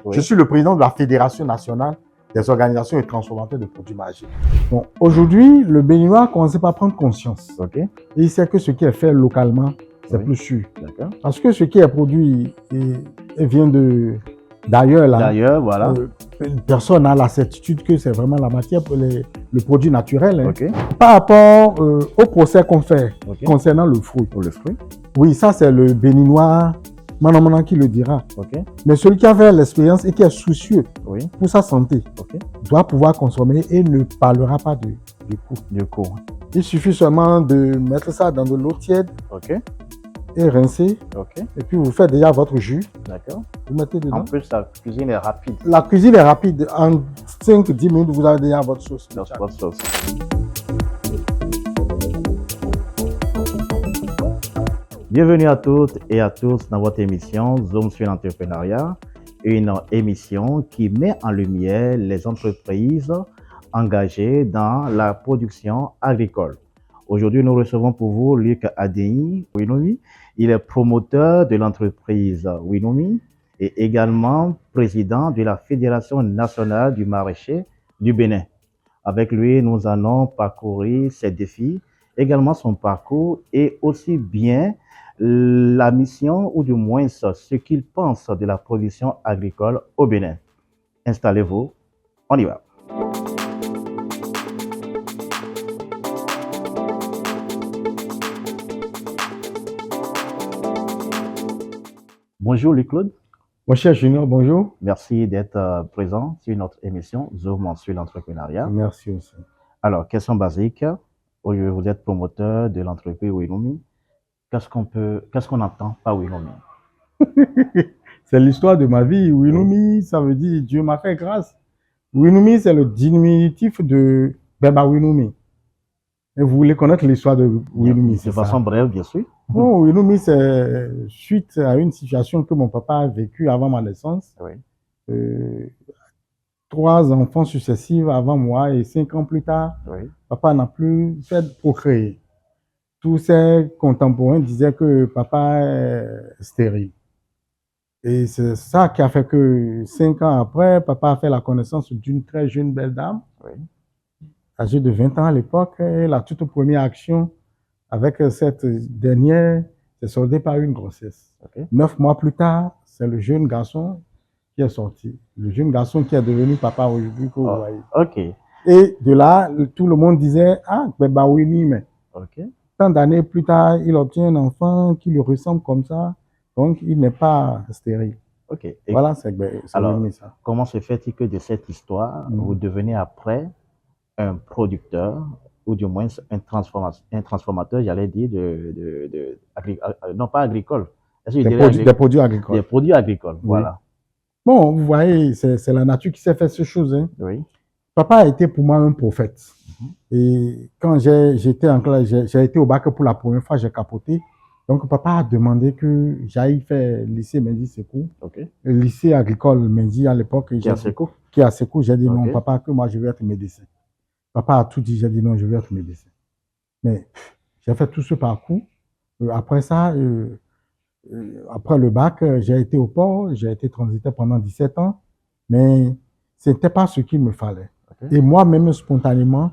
Oui. Je suis le président de la Fédération nationale des organisations et transformateurs de produits magiques. Bon, aujourd'hui, le Béninois a commencé par prendre conscience. Ok. Et il sait que ce qui est fait localement, c'est Oui. plus sûr. D'accord. Parce que ce qui est produit et vient d'ailleurs, là, D'ailleurs, voilà. personne n'a la certitude que c'est vraiment la matière pour le produit naturel. Hein. Ok. Par rapport au procès qu'on fait Ok. concernant le fruit. Pour le fruit. Oui, ça c'est le Béninois Manan qui le dira. Ok. Mais celui qui a fait l'expérience et qui est soucieux Oui. pour sa santé Ok. doit pouvoir consommer et ne parlera pas du coût. Du coup. Il suffit seulement de mettre ça dans de l'eau tiède Ok. et rincer. Ok. Et puis vous faites déjà votre jus. D'accord. Vous mettez dedans. En plus, la cuisine est rapide. La cuisine est rapide. En 5-10 minutes, vous avez déjà votre sauce. Dans votre sauce. Bienvenue à toutes et à tous dans votre émission Zoom sur l'entrepreneuriat, une émission qui met en lumière les entreprises engagées dans la production agricole. Aujourd'hui, nous recevons pour vous Luc Adéhi Winomi. Il est promoteur de l'entreprise Winomi et également président de la Fédération nationale du maraîcher du Bénin. Avec lui, nous allons parcourir ses défis, également son parcours et aussi bien la mission ou du moins ce qu'il pense de la production agricole au Bénin. Installez-vous, on y va. Bonjour Luc-Claude. Mon cher Junior, bonjour. Merci d'être présent sur notre émission Zoom sur l'entrepreneuriat. Merci aussi. Alors, question basique. Aujourd'hui, vous êtes promoteur de l'entreprise Winomi. Qu'est-ce qu'on entend par Winomi? C'est l'histoire de ma vie. Winomi, ça veut dire Dieu m'a fait grâce. Winomi, c'est le diminutif de Beba Winomi. Et vous voulez connaître l'histoire de Winomi, c'est De ça? façon brève, bien sûr. Bon, Winomi, c'est suite à une situation que mon papa a vécue avant ma naissance. Oui. 3 enfants successifs avant moi et 5 ans plus tard, Oui. papa n'a plus fait de procréer. Tous ses contemporains disaient que papa est stérile. Et c'est ça qui a fait que 5 ans après, papa a fait la connaissance d'une très jeune belle dame, Oui. âgée de 20 ans à l'époque. Et la toute première action avec cette dernière s'est soldée par une grossesse. Ok. 9 mois plus tard, c'est le jeune garçon qui est sorti. Le jeune garçon qui est devenu papa aujourd'hui que vous voyez. Ok. Et de là, tout le monde disait, ah, Beba Winomi, mais Ok. tant d'années plus tard, il obtient un enfant qui lui ressemble comme ça, donc il n'est pas stérile. Ok. Et Voilà, c'est alors, Winomi, ça. comment se fait-il que de cette histoire, vous devenez après un producteur ou du moins un transformateur, j'allais dire, non pas agricole. Est-ce que je dirais Des produits agricoles. Des produits agricoles, Oui. voilà. Bon, vous voyez, c'est la nature qui s'est fait ces choses. Hein. Oui. Papa a été pour moi un prophète. Et quand j'étais en classe, j'ai été au bac pour la première fois, j'ai capoté. Donc, papa a demandé que j'aille faire lycée Mendy Sekou, Ok. le lycée agricole Mendy à l'époque. Qui a Sekou? Qui a Sekou. J'ai dit non, Ok. papa, que moi je veux être médecin. Papa a tout dit, j'ai dit non, je veux être médecin. Mais j'ai fait tout ce parcours. Après ça, après le bac, j'ai été au port, j'ai été transitaire pendant 17 ans, mais ce n'était pas ce qu'il me fallait. Ok. Et moi-même, spontanément,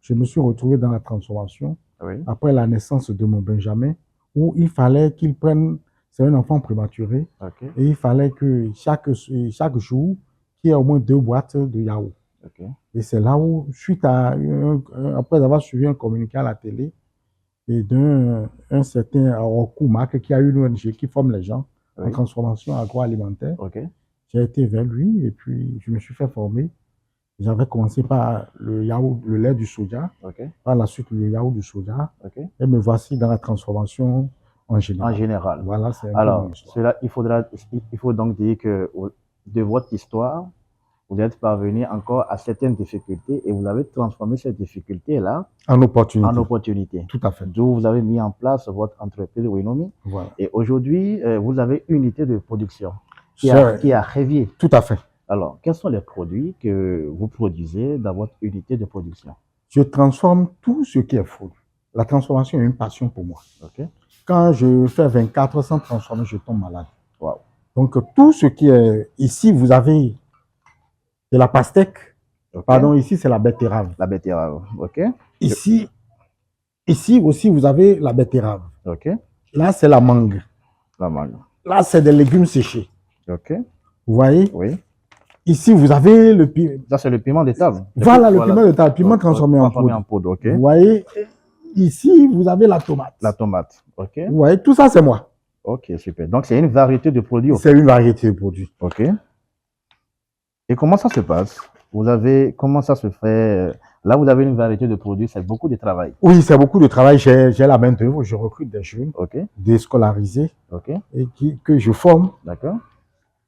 je me suis retrouvé dans la transformation Oui. après la naissance de mon Benjamin, où il fallait qu'il prenne, c'est un enfant prématuré, Ok. et il fallait que chaque jour, qu'il y ait au moins 2 boîtes de yaourt. Ok. Et c'est là où, suite à, après avoir suivi un communiqué à la télé, et d'un certain Okoumak qui a une ONG qui forme les gens en Oui. transformation agroalimentaire, Ok. j'ai été vers lui et puis je me suis fait former. J'avais commencé par le yaourt, le lait du soja, Ok. par la suite le yaourt du soja, Ok. et me voici dans la transformation en général. En général. Voilà, c'est un peu Alors, mon histoire. il faut donc dire que de votre histoire, vous êtes parvenu encore à certaines difficultés et vous avez transformé ces difficultés-là En opportunité. en opportunités. Tout à fait. D'où vous avez mis en place votre entreprise Winomi. Voilà. Et aujourd'hui, vous avez une unité de production qui C'est- a Révier. Tout à fait. Alors, quels sont les produits que vous produisez dans votre unité de production? Je transforme tout ce qui est food. La transformation est une passion pour moi. Ok. Quand je fais 24 sans transformer, je tombe malade. Wow. Donc, tout ce qui est ici, vous avez de la pastèque. Ok. Pardon, ici, c'est la betterave. La betterave. OK. Ici aussi, vous avez la betterave. OK. Là, c'est la mangue. La mangue. Là, c'est des légumes séchés. OK. Vous voyez? Oui. Ici, vous avez le piment. Ça, c'est le piment de table. Voilà, le piment de table, piment transformé en poudre. OK. Vous voyez? Ici, vous avez la tomate. La tomate. OK. Vous voyez? Tout ça, c'est moi. OK, super. Donc, c'est une variété de produits. C'est une variété de produits. OK. Et comment ça se passe? Comment ça se fait? Là, vous avez une variété de produits, c'est beaucoup de travail. Oui, c'est beaucoup de travail. J'ai la main d'œuvre, je recrute des jeunes OK. déscolarisés OK. et que je forme. D'accord.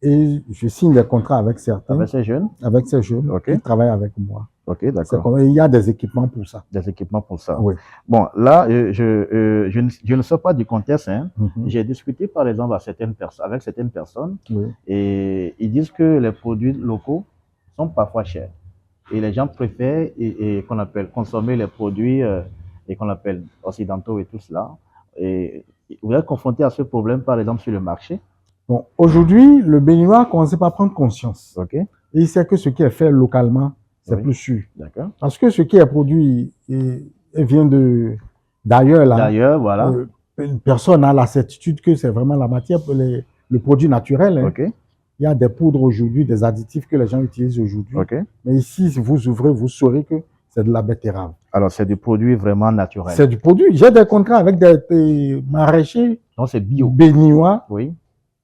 Et je signe des contrats avec certains. Avec ces jeunes? Avec ces jeunes OK. qui travaillent avec moi. OK, d'accord. Il y a des équipements pour ça. Des équipements pour ça. Oui. Bon, là, je ne sors pas du contexte. Hein. J'ai discuté, par exemple, avec certaines personnes Oui. et ils disent que les produits locaux sont parfois chers. Et les gens préfèrent qu'on appelle consommer les produits et qu'on appelle occidentaux et tout cela. Et vous êtes confronté à ce problème, par exemple, sur le marché? Bon, aujourd'hui, le Béninois a commencé par prendre conscience. OK. Et il sait que ce qui est fait localement, c'est Oui. plus sûr. D'accord. Parce que ce qui est produit vient d'ailleurs. D'ailleurs, voilà. Une personne a la certitude que c'est vraiment la matière, le produit naturel. Hein. OK. Il y a des poudres aujourd'hui, des additifs que les gens utilisent aujourd'hui. OK. Mais ici, si vous ouvrez, vous saurez que c'est de la betterave. Alors, c'est du produit vraiment naturel. C'est du produit. J'ai des contrats avec des maraîchers Donc, c'est bio. béninois Oui.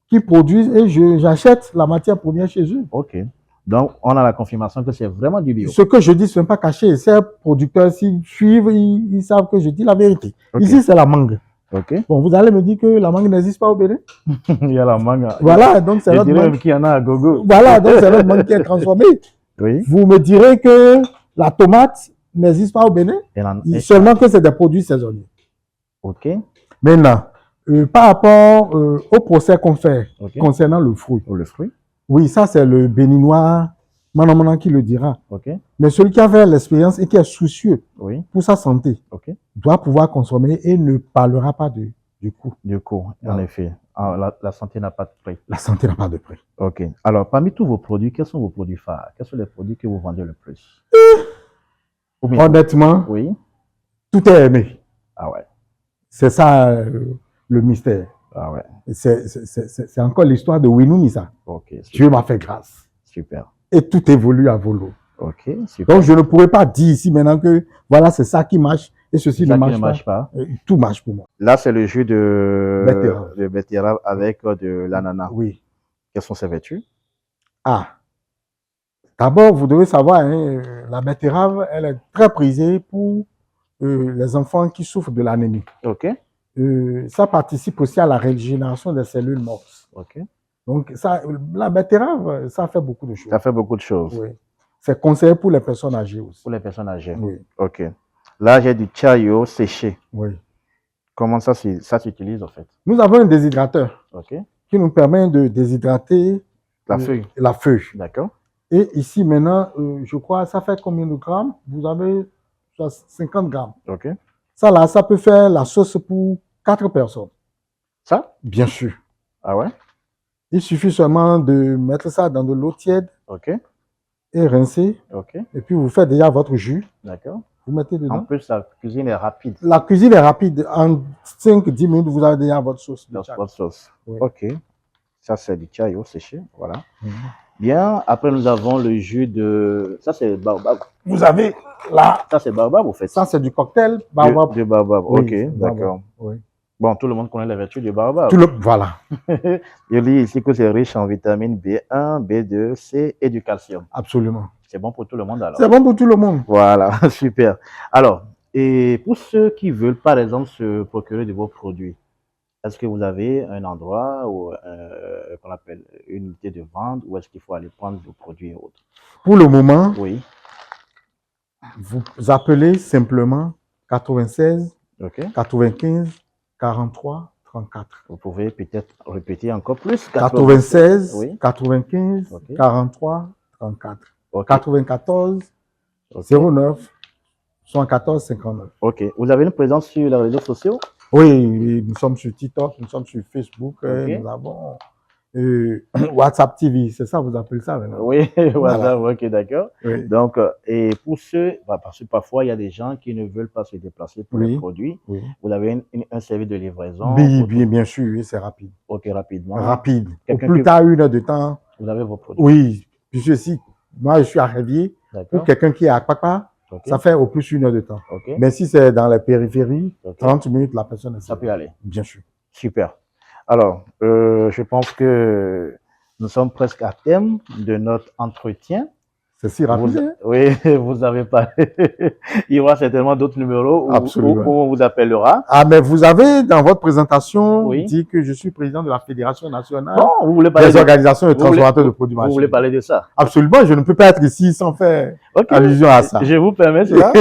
qui produisent et j'achète la matière première chez eux. OK. Donc, on a la confirmation que c'est vraiment du bio. Ce que je dis, ce n'est pas caché. Ces producteurs, s'ils suivent, ils savent que je dis la vérité. OK. Ici, c'est la mangue. OK. Bon, vous allez me dire que la mangue n'existe pas au Bénin? Il y a la mangue. Voilà, donc c'est Je notre dirais mangue. même qu'il y en a à gogo. Voilà, donc c'est notre mangue qui est transformée. Oui. Vous me direz que la tomate n'existe pas au Bénin? Seulement que c'est des produits saisonniers. OK. Maintenant, par rapport au procès qu'on fait concernant le fruit. Pour le fruit. Oui, ça c'est le Béninois Manon qui le dira. OK. Mais celui qui a fait l'expérience et qui est soucieux Oui. pour sa santé OK. doit pouvoir consommer et ne parlera pas du coût. Du coup, en Voilà. effet. La santé n'a pas de prix. La santé n'a pas de prix. OK. Alors, parmi tous vos produits, quels sont vos produits phares? Quels sont les produits que vous vendez le plus? Ou bien- Honnêtement, Oui. tout est aimé. Ah ouais. C'est ça le mystère. Ah ouais. C'est encore l'histoire de Winou Nissa. OK. Super. Dieu m'a fait grâce. Super. Et tout évolue à volo. OK. Super. Donc je ne pourrais pas dire ici maintenant que voilà, c'est ça qui marche et ceci Ça ne qui marche ne marche pas. Tout marche pour moi. Là, c'est le jus Betterave. de betterave avec de l'ananas. Oui. Quelles sont ses vertus? Ah. D'abord, vous devez savoir, hein, la betterave, elle est très prisée pour les enfants qui souffrent de l'anémie. OK. Ça participe aussi à la régénération des cellules mortes. OK. Donc, la betterave, ça fait beaucoup de choses. Ça fait beaucoup de choses. Oui. C'est conseillé pour les personnes âgées aussi. Pour les personnes âgées. Oui. OK. Là, j'ai du chayo séché. Oui. Comment ça s'utilise en fait? Nous avons un déshydrateur OK. qui nous permet de déshydrater La feuille. la feuille. D'accord. Et ici, maintenant, je crois, ça fait combien de grammes? Vous avez 50 grammes. OK. Ça, là, ça peut faire la sauce pour 4 personnes. Ça? Bien sûr. Ah ouais? Il suffit seulement de mettre ça dans de l'eau tiède OK. et rincer. OK. Et puis, vous faites déjà votre jus. D'accord. Vous mettez En dedans. plus, la cuisine est rapide. La cuisine est rapide. En 5-10 minutes, vous avez déjà votre sauce. de Dans chac. votre sauce. Oui. OK. Ça, c'est du chayo séché. Voilà. Mhm. Bien. Après, nous avons le jus de... Ça, c'est baobab. Vous avez là, Ça, c'est baobab, vous faites ça c'est du cocktail. Baobab. Du baobab. Oui, OK. c'est baobab. D'accord. Oui. Bon, tout le monde connaît les vertus du baobab. Voilà, Je lis ici que c'est riche en vitamines B1, B2, C et du calcium. absolument. C'est bon pour tout le monde alors. C'est bon pour tout le monde. Voilà, super. Alors, et pour ceux qui veulent, par exemple, se procurer de vos produits, est-ce que vous avez un endroit ou qu'on appelle une unité de vente ou est-ce qu'il faut aller prendre vos produits et autres? Pour le moment, Oui. vous appelez simplement 96 OK. 95 43 34. Vous pouvez peut-être répéter encore plus. 96 Oui. 95 OK. 43 34. OK. 94 OK. 09 74 59. OK. Vous avez une présence sur les réseaux sociaux? Oui, nous sommes sur TikTok, nous sommes sur Facebook, Ok. nous avons WhatsApp TV, c'est ça, vous appelez ça maintenant? Oui, Voilà. WhatsApp, ok, d'accord. Oui, Donc, et pour ceux, parce que parfois, il y a des gens qui ne veulent pas se déplacer pour les oui, produits, oui. vous avez un service de livraison, Bien sûr, oui, c'est rapide. ok, rapidement. Rapide. Au Quelqu'un plus que tard, 1 heure de temps. vous avez vos produits. Oui, puisque si moi je suis à Révier, pour D'accord, quelqu'un qui est à Papa, ok, ça fait au plus 1 heure de temps. ok, Mais si c'est dans les périphéries, ok, 30 minutes, la personne est ça peut servie. aller. Bien sûr. Super. Alors, je pense que nous sommes presque à terme de notre entretien. C'est si rapide, hein? Oui, vous avez parlé. Il y aura certainement d'autres numéros où Absolument. on vous appellera. Ah, mais vous avez dans votre présentation Oui. dit que je suis président de la Fédération nationale Bon, vous voulez parler des organisations de transformateurs de produits vous voulez maraîchers. parler de ça? Absolument, je ne peux pas être ici sans faire Ok, allusion à ça. je vous permets cela.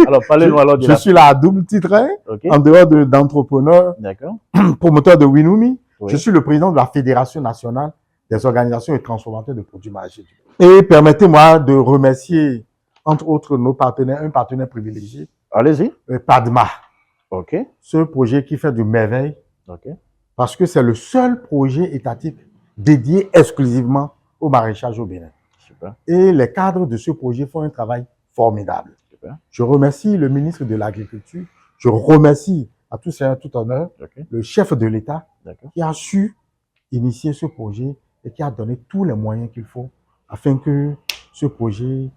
Alors, parlez-nous alors de Je suis là à double titre, hein, Ok, en dehors d'entrepreneur, d'accord. promoteur de Winumi. Oui. Je suis le président de la Fédération nationale des organisations et transformateurs de produits maraîchers. Et permettez-moi de remercier, entre autres, nos partenaires, un partenaire privilégié, Allez-y. PADMA, Ok, ce projet qui fait de merveilles, ok, parce que c'est le seul projet étatique dédié exclusivement au maraîchage au Bénin. super, Et les cadres de ce projet font un travail formidable. super. Je remercie le ministre de l'Agriculture, je remercie à tout seigneur, tout honneur, Ok, le chef de l'État d'accord. qui a su initier ce projet et qui a donné tous les moyens qu'il faut afin que ce projet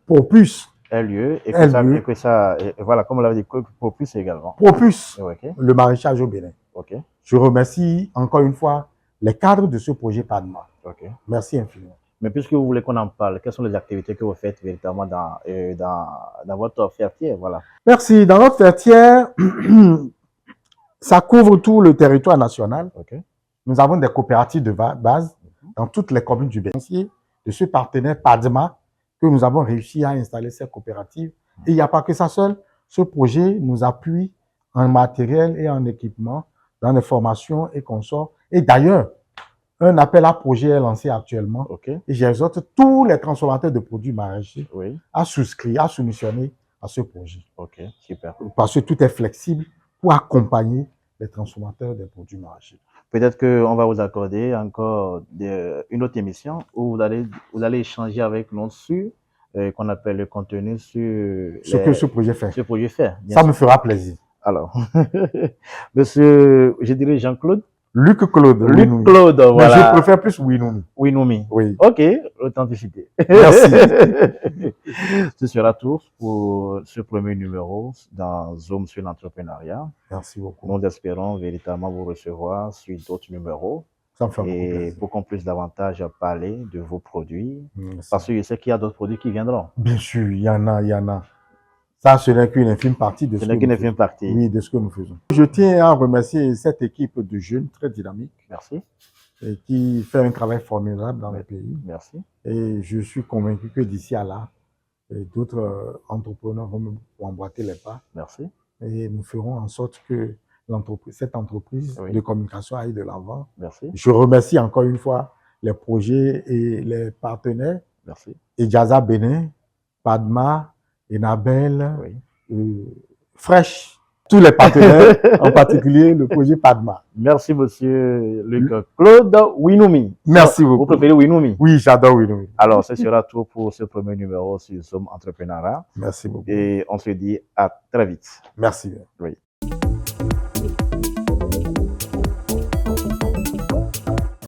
propulse, Un lieu et Un que ça, lieu. et que ça, et voilà, comme on l'avait dit, que pour plus également. propulse Ok, le maraîchage au Bénin. ok, Je remercie encore une fois les cadres de ce projet PADMA. ok. Merci infiniment. Mais puisque vous voulez qu'on en parle, quelles sont les activités que vous faites véritablement dans votre fertière, voilà. Merci. Dans notre tertiaire, ça couvre tout le territoire national. Ok, Nous avons des coopératives de base dans toutes les communes du Bénin. De ce partenaire PADMA que nous avons réussi à installer ces coopératives. Et il n'y a pas que ça seul. Ce projet nous appuie en matériel et en équipement, dans les formations et consorts. Et d'ailleurs, un appel à projet est lancé actuellement. ok, Et j'exhorte tous les transformateurs de produits maraîchers oui, à souscrire, à soumissionner à ce projet. ok, super. Parce que tout est flexible pour accompagner les transformateurs des produits maraîchers. Peut-être qu'on va vous accorder encore une autre émission où vous allez échanger avec nous sur qu'on appelle le contenu sur Ce que ce projet fait. ce projet fait. Bien Ça sûr. me fera plaisir. Alors, monsieur, je dirais Jean-Claude. Luc Claude. Luc Winumi. Claude, Mais voilà. je préfère plus Winumi. Winumi. Oui. Ok, authenticité. Merci. Ce sera tout pour ce premier numéro dans Zoom sur l'entrepreneuriat. Merci beaucoup. Nous espérons véritablement vous recevoir sur d'autres numéros Ça me fait beaucoup et plaisir. pour qu'on puisse davantage parler de vos produits. Merci. Parce que je sais qu'il y a d'autres produits qui viendront. Bien sûr, il y en a, il y en a. Ça, ce n'est qu'une infime partie de Ce ce n'est que qu'une nous infime faisons. partie. Oui, de ce que nous faisons. Je tiens à remercier cette équipe de jeunes très dynamiques Merci, et qui fait un travail formidable dans le pays. merci. Et je suis convaincu que d'ici à là, d'autres entrepreneurs vont emboîter les pas. Merci. Et nous ferons en sorte que cette entreprise Oui. de communication aille de l'avant. Merci, Je remercie encore une fois les projets et les partenaires, merci. Ejaza Bénin, Padma, Enabel, Oui. Fresh, tous les partenaires, en particulier le projet Padma. Merci, monsieur Luc Claude Winumi. Merci Vous beaucoup. préférez Winumi? Oui, j'adore Winumi. Alors, ce sera tout pour ce premier numéro sur Zoom Entrepreneuriat. Merci beaucoup. Et on se dit à très vite. Merci. Oui.